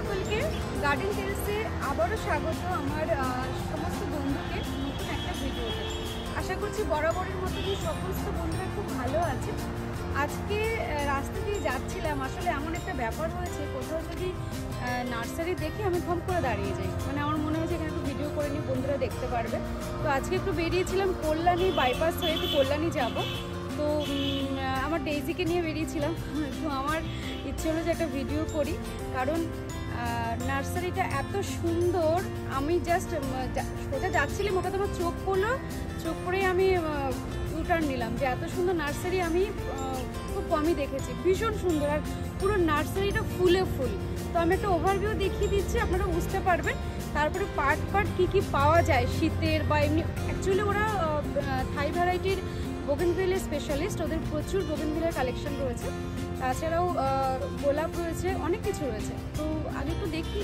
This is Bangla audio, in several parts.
সকলকে গার্ডেন টেলসে আবারও স্বাগত আমার সমস্ত বন্ধুকে নতুন একটা ভিডিওতে। আশা করছি বরাবরের মতনই সমস্ত বন্ধুরা খুব ভালো আছে। আজকে রাস্তা দিয়ে যাচ্ছিলাম, আসলে এমন একটা ব্যাপার হয়েছে, কোথাও যদি নার্সারি দেখে আমি ধম করে দাঁড়িয়ে যাই, মানে আমার মনে হয়েছে এখানে একটু ভিডিও করে নিয়ে বন্ধুরা দেখতে পারবে। তো আজকে একটু বেরিয়েছিলাম কল্যাণী বাইপাস হয়ে, একটু কল্যাণী যাব। তো আমার ডেইজিকে নিয়ে বেরিয়েছিলাম। তো আমার ইচ্ছে হলো যে একটা ভিডিও করি, কারণ নার্সারিটা এত সুন্দর। আমি জাস্ট সোজা যাচ্ছিলাম, ওটা তোমার চোখ পড়েই আমি ইউটার্ন নিলাম যে এত সুন্দর নার্সারি আমি খুব কমই দেখেছি, ভীষণ সুন্দর। আর পুরো নার্সারিটা ফুলে ফুল। তো আমি একটা ওভারভিউ দেখিয়ে দিচ্ছি, আপনারা বুঝতে পারবেন। তারপরে পার্ট কী পাওয়া যায় শীতের বা এমনি। অ্যাকচুয়ালি ওরা থাই ভ্যারাইটির বোগেনভিলের স্পেশালিস্ট, ওদের প্রচুর বোগেনভিলের কালেকশন রয়েছে, তাছাড়াও গোলাপ রয়েছে, অনেক কিছু রয়েছে। তো আগে একটু দেখি,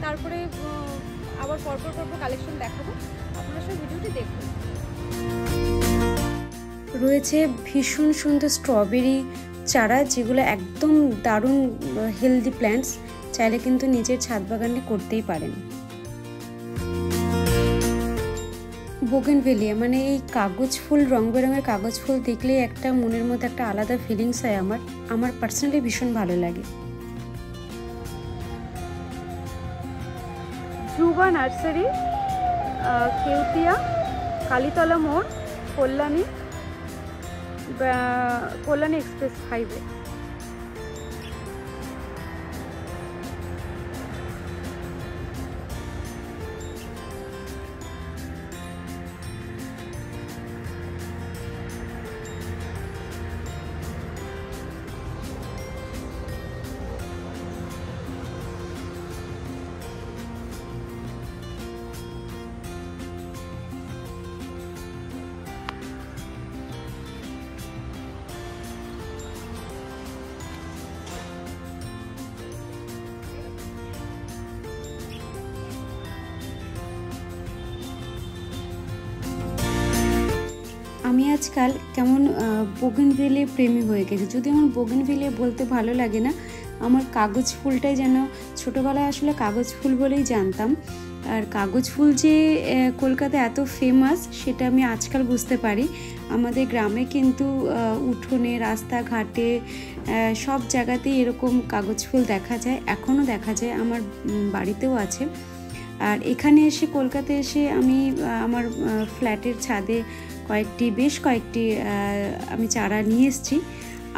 তারপরে আবার পরপর কালেকশন দেখাবো, আপনারা সব ভিডিওটি দেখুন। রয়েছে ভীষণ সুন্দর স্ট্রবেরি চারা, যেগুলো একদম দারুণ হেলদি প্ল্যান্টস, চাইলে কিন্তু নিজের ছাদ বাগানে করতেই পারেন। বোগেনভিলিয়া মানে এই কাগজ ফুল, রং বেরঙের কাগজ ফুল দেখলেই একটা মনের মধ্যে একটা আলাদা ফিলিংস হয়। আমার পার্সোনালি ভীষণ ভালো লাগে। ধ্রুবা নার্সারি, কেউতিয়া, কালীতলা মোড়, কল্যাণী এক্সপ্রেস হাইওয়ে। আমি আজকাল কেমন বোগেনভিলিয়া প্রেমী হয়ে গেছি। যদি আমার বোগেনভিলিয়া বলতে ভালো লাগে না, আমার কাগজ ফুলটাই যেন, ছোটোবেলায় আসলে কাগজ ফুল বলেই জানতাম। আর কাগজ ফুল যে কলকাতায় এত ফেমাস সেটা আমি আজকাল বুঝতে পারি। আমাদের গ্রামে কিন্তু উঠোনে, রাস্তাঘাটে, সব জায়গাতেই এরকম কাগজ ফুল দেখা যায়, এখনও দেখা যায়, আমার বাড়িতেও আছে। আর এখানে এসে, কলকাতায় এসে আমি আমার ফ্ল্যাটের ছাদে বেশ কয়েকটি আমি চারা নিয়ে এসেছি।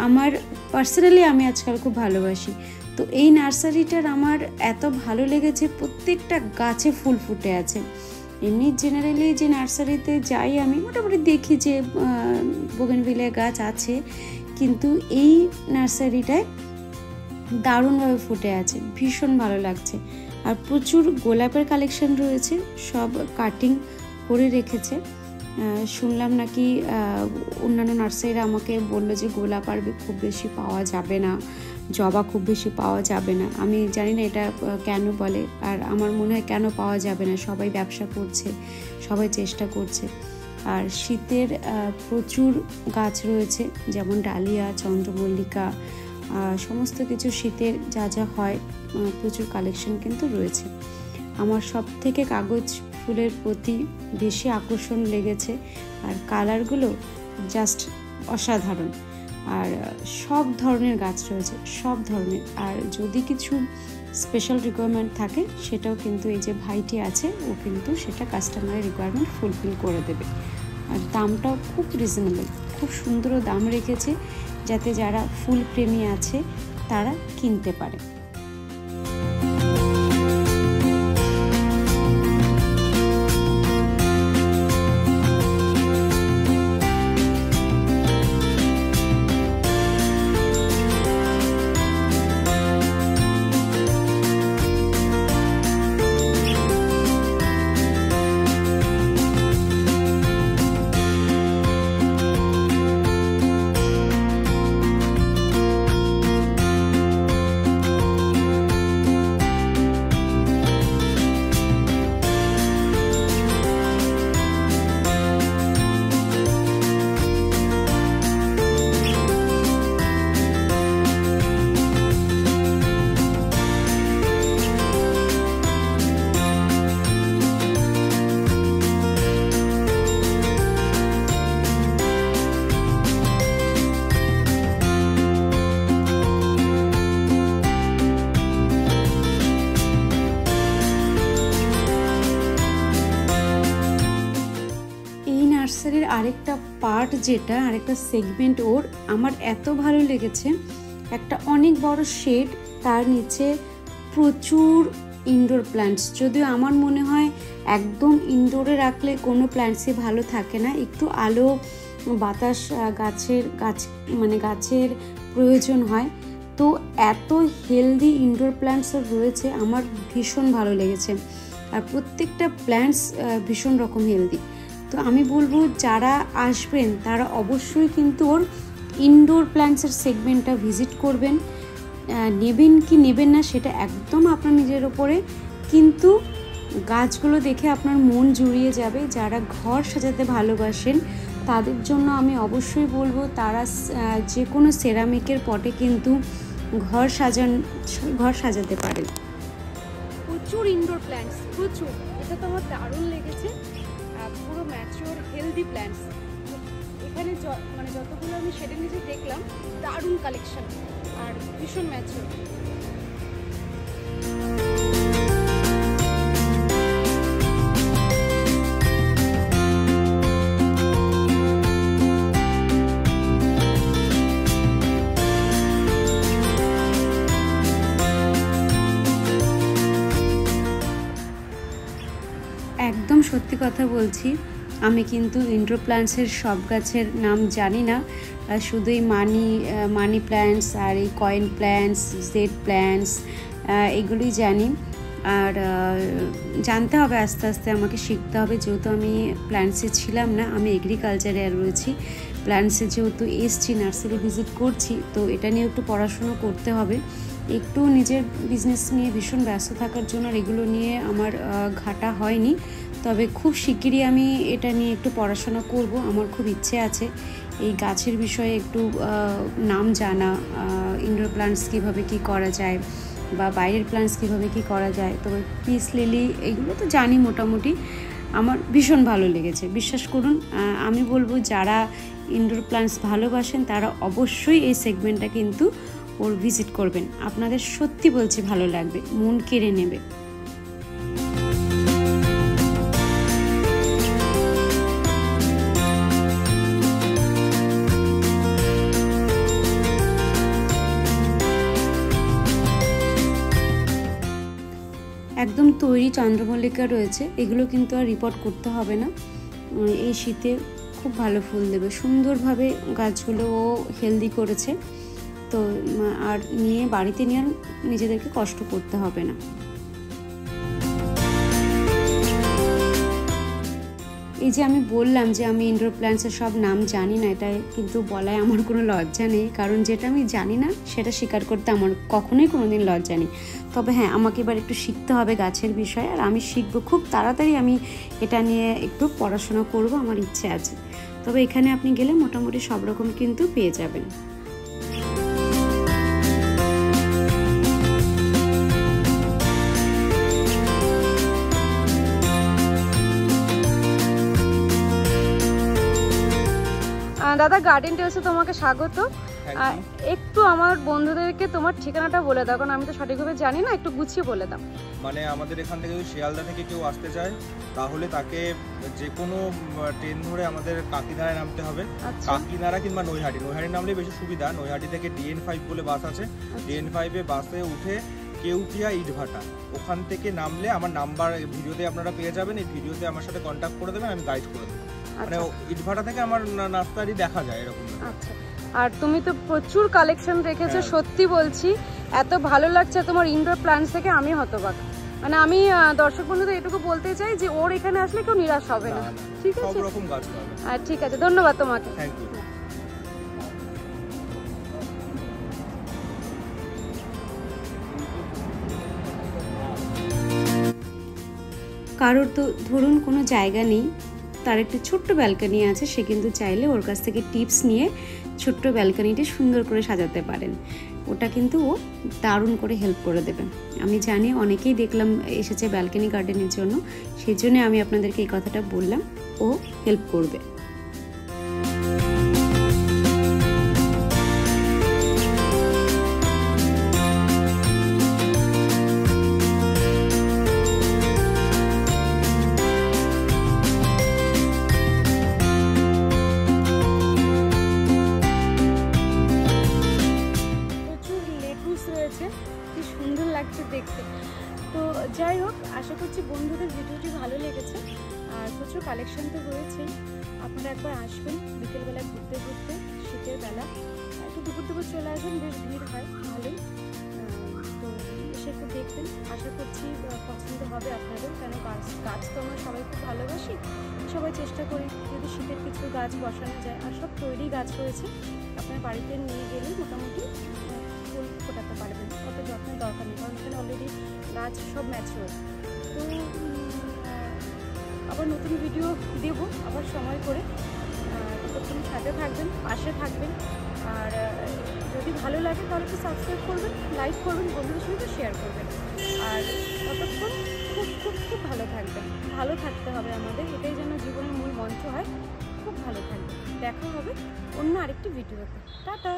আমার পার্সোনালি আমি আজকাল খুব ভালোবাসি। তো এই নার্সারিটার আমার এত ভালো লেগেছে, প্রত্যেকটা গাছে ফুল ফুটে আছে। এমনি জেনারেলি যে নার্সারিতে যাই আমি, মোটামুটি দেখি যে বোগেনভিলিয়া গাছ আছে, কিন্তু এই নার্সারিটায় দারুণভাবে ফুটে আছে, ভীষণ ভালো লাগছে। আর প্রচুর গোলাপের কালেকশন রয়েছে, সব কাটিং করে রেখেছে। শুনলাম নাকি অন্যান্য নার্সারিরা আমাকে বললো যে গোলাপ আর খুব বেশি পাওয়া যাবে না, জবা খুব বেশি পাওয়া যাবে না। আমি জানি না এটা কেন বলে, আর আমার মনে হয় কেন পাওয়া যাবে না, সবাই ব্যবসা করছে, সবাই চেষ্টা করছে। আর শীতের প্রচুর গাছ রয়েছে, যেমন ডালিয়া, চন্দ্রমল্লিকা, সমস্ত কিছু শীতের যা যা হয়, প্রচুর কালেকশন কিন্তু রয়েছে। আমার সব থেকে কাগজ ফুলের প্রতি বেশি আকর্ষণ লেগেছে, আর কালারগুলো জাস্ট অসাধারণ। আর সব ধরনের গাছ রয়েছে, সব ধরনের। আর যদি কিছু স্পেশাল রিকোয়ারমেন্ট থাকে, সেটাও কিন্তু এই যে ভাইটি আছে, ও কিন্তু সেটা কাস্টমারের রিকোয়ারমেন্ট ফুলফিল করে দেবে। আর দামটাও খুব রিজনেবল, খুব সুন্দর দাম রেখেছে, যাতে যারা ফুল প্রেমী আছে তারা কিনতে পারে। আরেকটা পার্ট যেটা আরেকটা সেগমেন্ট ওর আমার এত ভালো লেগেছে, একটা অনেক বড় শেড, তার নিচে প্রচুর ইনডোর প্ল্যান্টস। যদিও আমার মনে হয় একদম ইনডোরে রাখলে কোনো প্ল্যান্টসই ভালো থাকে না, একটু আলো বাতাস গাছের প্রয়োজন হয়। তো এত হেলদি ইনডোর প্ল্যান্টস রয়েছে, আমার ভীষণ ভালো লেগেছে। আর প্রত্যেকটা প্ল্যান্টস ভীষণ রকম হেলদি। তো আমি বলবো যারা আসবেন তারা অবশ্যই কিন্তু ওর ইনডোর প্ল্যান্টসের সেগমেন্টটা ভিজিট করবেন। নেবেন কি নেবেন না সেটা একদম আপনার নিজের ওপরে, কিন্তু গাছগুলো দেখে আপনার মন জুড়িয়ে যাবে। যারা ঘর সাজাতে ভালোবাসেন তাদের জন্য আমি অবশ্যই বলবো তারা যে কোনো সেরামিকের পটে কিন্তু ঘর সাজাতে পারেন। প্রচুর ইনডোর প্ল্যান্টস, প্রচুর। এটা তো আমার দারুণ লেগেছে, পুরো ম্যাচিওর হেলদি প্ল্যান্টস। এখানে যতগুলো আমি শেডের নিচে দেখলাম, দারুণ কালেকশন আর ভীষণ ম্যাচিওর। একদম সত্যি কথা বলছি, আমি কিন্তু ইনডোর প্ল্যান্টসের সব গাছের নাম জানি না, শুধু এই মানি প্ল্যান্টস আর এই কয়েন প্ল্যান্টস, জেড প্ল্যান্টস এগুলোই জানি। আর জানতে হবে আস্তে আস্তে, আমাকে শিখতে হবে, যেহেতু আমি প্ল্যান্টসে ছিলাম না, আমি এগ্রিকালচারে রয়েছি। প্ল্যান্টসে যেহেতু এসছি, নার্সারি ভিজিট করছি, তো এটা নিয়ে একটু পড়াশুনো করতে হবে। একটু নিজের বিজনেস নিয়ে ভীষণ ব্যস্ত থাকার জন্য এগুলো নিয়ে আমার ঘাটা হয়নি, তবে খুব শিগগিরই আমি এটা নিয়ে একটু পড়াশোনা করব। আমার খুব ইচ্ছে আছে এই গাছের বিষয়ে একটু নাম জানা, ইনডোর প্ল্যান্টস কীভাবে কী করা যায় বা বাইরের প্ল্যান্টস কীভাবে কী করা যায়। তবে পিস লিলি এগুলো তো জানি মোটামুটি, আমার ভীষণ ভালো লেগেছে। বিশ্বাস করুন, আমি বলবো যারা ইনডোর প্ল্যান্টস ভালোবাসেন তারা অবশ্যই এই সেগমেন্টটা কিন্তু ওর ভিজিট করবেন। আপনাদের সত্যি বলছি ভালো লাগবে, মন কেড়ে নেবে। একদম তৈরি চন্দ্রমল্লিকা রয়েছে, এগুলো কিন্তু আর রিপোর্ট করতে হবে না। এই শীতে খুব ভালো ফুল দেবে সুন্দরভাবে। গাছগুলোও হেলদি করেছে, তো আর বাড়িতে নিয়ে আর নিজেদেরকে কষ্ট করতে হবে না। এই যে আমি বললাম যে আমি ইনডোর প্ল্যান্টসের সব নাম জানি না, এটা কিন্তু বলায় আমার কোনো লজ্জা নেই, কারণ যেটা আমি জানি না সেটা স্বীকার করতে আমার কখনোই কোনোদিন লজ্জা নেই। তবে হ্যাঁ, আমাকে এবার একটু শিখতে হবে গাছের বিষয়ে, আর আমি শিখবো খুব তাড়াতাড়ি। আমি এটা নিয়ে একটু পড়াশোনা করব, আমার ইচ্ছে আছে। তবে এখানে আপনি গেলে মোটামুটি সব রকম কিন্তু পেয়ে যাবেন। দাদা, গার্ডেন টেলসে তোমাকে স্বাগত। একটু আমার বন্ধুদেরকে তোমার ঠিকানাটা বলে দাও, কারণ আমি তো সঠিকভাবে জানি না, একটু গুছিয়ে বলে দাও। মানে আমাদের এখান থেকে যদি শিয়ালদা থেকে কেউ আসতে চায় তাহলে তাকে যে কোনো ট্রেন ধরে আমাদের কাকিনাড়ায় নামতে হবে। কাকিনাড়া কিংবা নৈহাটি নামলে বেশি সুবিধা। নৈহাটি থেকে DN5 বলে বাস আছে, DN5 এ বাসে উঠে কেউটিয়া ইটভাটা, ওখান থেকে নামলে আমার নাম্বার ভিডিওতে আপনারা পেয়ে যাবেন। এই ভিডিওতে আমার সাথে কন্ট্যাক্ট করে দেবেন, আমি গাইড করে দেবো। মানে ইটভাটা থেকে আমার নাস্তারই দেখা যায় এরকম। আচ্ছা, আর তুমি তো প্রচুর কালেকশন রেখেছো, সত্যি বলছি এত ভালো লাগছে তোমার ইনডোর প্ল্যান্টস থেকে, আমি হতবাক। মানে আমি দর্শক বন্ধুদের এটুকু বলতে চাই যে ওর এখানে আসলে কেউ নিরাশ হবে না। ঠিক আছে, সব রকম গাছ পাবে। ঠিক আছে, ধন্যবাদ তোমাকে। Thank you. কারোর তো ধরুন কোনো জায়গা নেই, তার একটু ছোট্ট ব্যালকনি আছে, সে কিন্তু চাইলে ওর কাছ থেকে টিপস নিয়ে ছোট্ট ব্যালকনিটি সুন্দর করে সাজাতে পারেন। ওটা কিন্তু ও দারুণ করে হেল্প করে দেবে। আমি জানি অনেকেই দেখলাম এসেছে ব্যালকনি গার্ডেনের জন্য, সেই জন্য আমি আপনাদেরকে এই কথাটা বললাম, ও হেল্প করবে। যাই হোক, আশা করছি বন্ধুদের ভিডিওটি ভালো লেগেছে। আর প্রচুর কালেকশন তো রয়েছেই, আপনারা একবার আসবেন বিকেলবেলা ঘুরতে ঘুরতে, শীতের বেলা একটু দুপুর চলে আসবেন, বেশ ভিড় হয় ভালোই। তো এসে একটু দেখবেন, আশা করছি পছন্দ হবে আপনাদের, কেন গাছ তো আমরা সবাই খুব ভালোবাসি, সবাই চেষ্টা করি যদি শীতের কিছু গাছ বসানো যায়। আর সব তৈরি গাছ রয়েছে, আপনার বাড়িতে নিয়ে গেলে মোটামুটি ফুল ফোটাতে পারবেন, কত যত্নের দরকার নেই, কারণ এখানে অলরেডি গাছ সব ম্যাচিওর। তো আবার নতুন ভিডিও দেব আবার সময় করে, ততক্ষণ সাথে থাকবেন, পাশে থাকবেন। আর যদি ভালো লাগে তাহলে একটু সাবস্ক্রাইব করবেন, লাইক করবেন, বন্ধুদের সঙ্গে শেয়ার করবেন। আর ততক্ষণ খুব খুব খুব ভালো থাকবেন, ভালো থাকতে হবে আমাদের, এটাই যেন জীবনের মূল মন্ত্র হয়। খুব ভালো থাকবেন, দেখা হবে অন্য আরেকটি ভিডিওতে। টাটা।